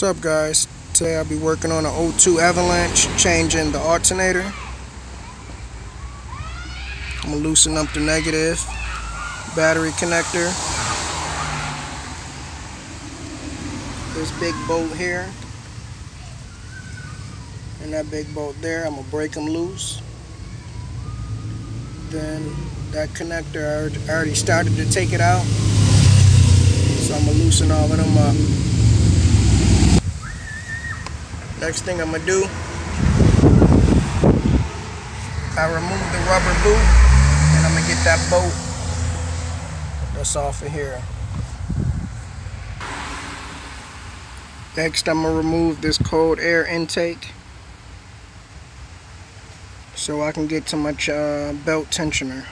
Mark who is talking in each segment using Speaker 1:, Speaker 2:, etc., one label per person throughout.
Speaker 1: What's up, guys? Today I'll be working on an 02 Avalanche, changing the alternator. I'm going to loosen up the negative battery connector. This big bolt here and that big bolt there, I'm going to break them loose. Then that connector, I already started to take it out, so I'm going to loosen all of them up. Next thing I'm going to do, I remove the rubber boot and I'm going to get that bolt that's off of here. Next, I'm going to remove this cold air intake so I can get to my belt tensioner.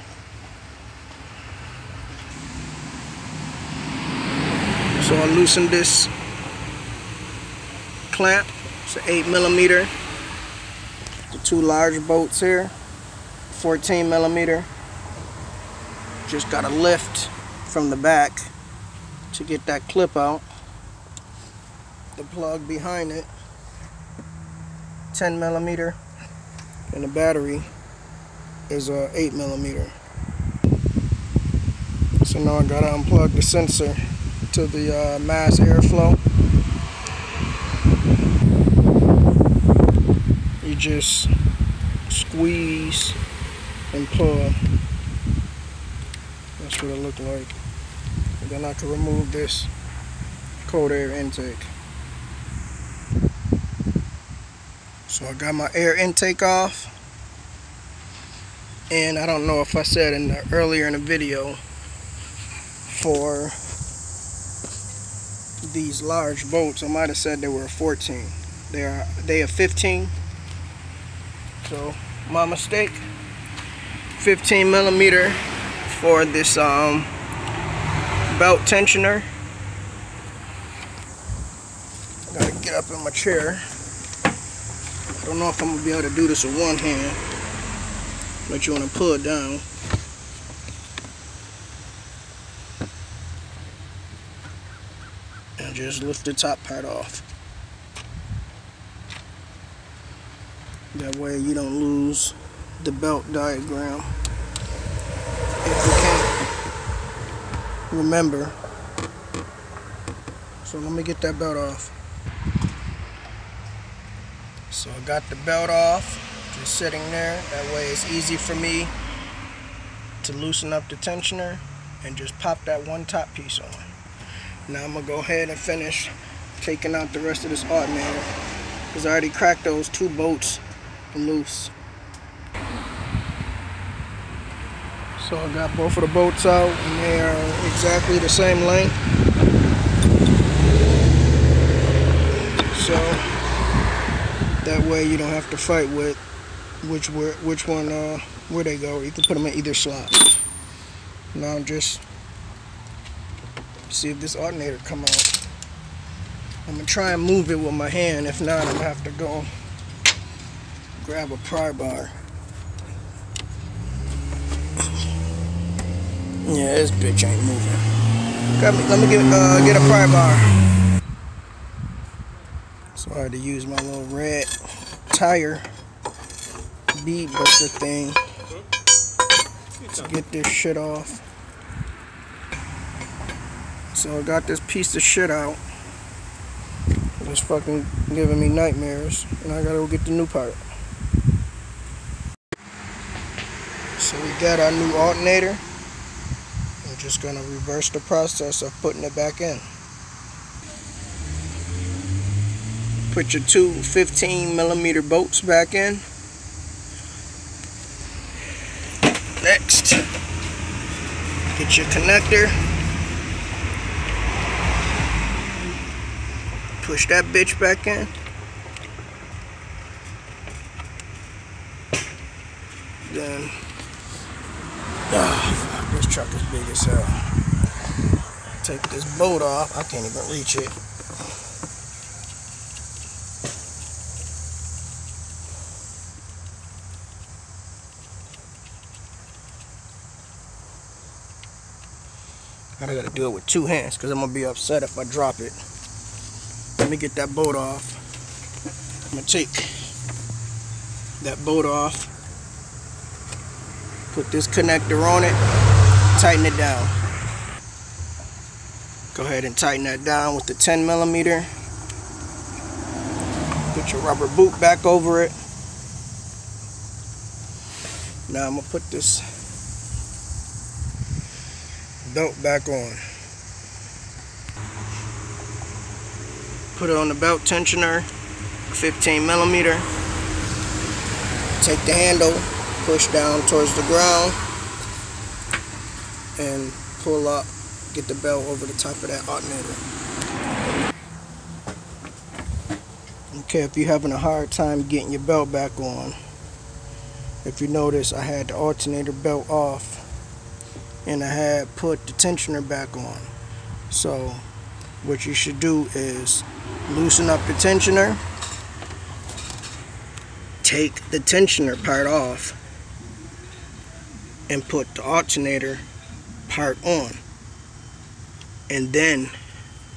Speaker 1: So I loosened this clamp. It's an 8mm. The two large bolts here, 14mm. Just got a lift from the back to get that clip out. The plug behind it, 10mm, and the battery is 8mm. So now I gotta unplug the sensor to the mass airflow. You just squeeze and pull. That's what it looked like. And then I can remove this cold air intake. So I got my air intake off, and I don't know if I said earlier in the video, for these large bolts I might have said they were 14. They are 15. So my mistake. 15mm for this belt tensioner. I gotta get up in my chair. I don't know if I'm gonna be able to do this with one hand, but you want to pull it down. And just lift the top part off. That way you don't lose the belt diagram. If you can't remember. So let me get that belt off. So I got the belt off, just sitting there. That way it's easy for me to loosen up the tensioner and just pop that one top piece on. Now I'm gonna go ahead and finish taking out the rest of this alternator, because I already cracked those two bolts loose. So I got both of the bolts out, and they are exactly the same length. So that way you don't have to fight with which one where they go. You can put them in either slot. Now just see if this alternator come out. I'm gonna try and move it with my hand. If not, I'm gonna have to go grab a pry bar. Yeah, this bitch ain't moving. Let me get a pry bar. So I had to use my little red tire bead buster thing to get this shit off. So I got this piece of shit out. It's fucking giving me nightmares, and I gotta go get the new part. So we got our new alternator. I'm just gonna reverse the process of putting it back in. Put your two 15mm bolts back in. Next, get your connector. Push that bitch back in. Then, fuck, this truck is big as hell. Take this bolt off. I can't even reach it. I gotta do it with two hands because I'm gonna be upset if I drop it. me get that bolt off. I'm gonna take that bolt off, put this connector on it, tighten it down. Go ahead and tighten that down with the 10mm. Put your rubber boot back over it. Now I'm gonna put this belt back on. Put it on the belt tensioner, 15mm. Take the handle, push down towards the ground, and pull up, get the belt over the top of that alternator. Okay, if you're having a hard time getting your belt back on, if you notice, I had the alternator belt off and I had put the tensioner back on. So what you should do is loosen up the tensioner, take the tensioner part off, and put the alternator part on, and then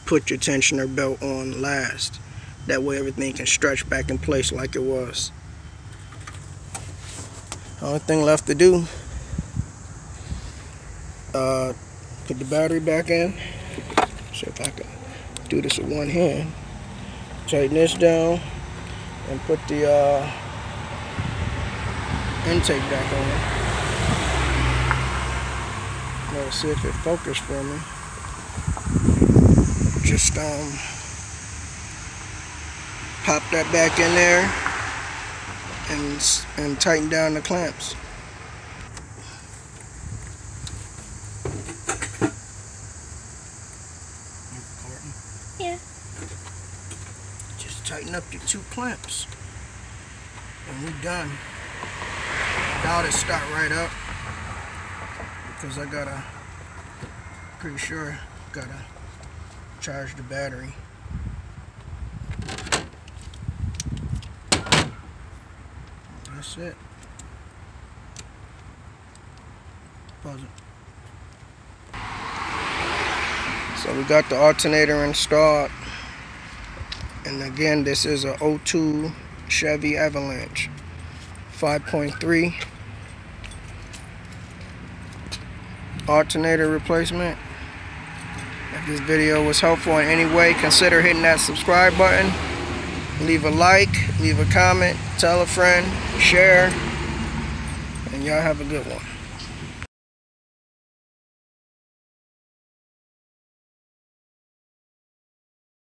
Speaker 1: put your tensioner belt on last. That way everything can stretch back in place like it was. Only thing left to do, put the battery back in. So if I can do this with one hand, tighten this down and put the intake back on. Let's see if it focused for me. Just pop that back in there and tighten down the clamps.
Speaker 2: Yeah.
Speaker 1: Just tighten up your 2 clamps and we're done. Now it start right up because I pretty sure gotta charge the battery. That's it. Pause it. So we got the alternator installed, and again this is a 02 Chevy Avalanche 5.3 alternator replacement. If this video was helpful in any way, consider hitting that subscribe button, leave a like, leave a comment, tell a friend, share, and y'all have a good one.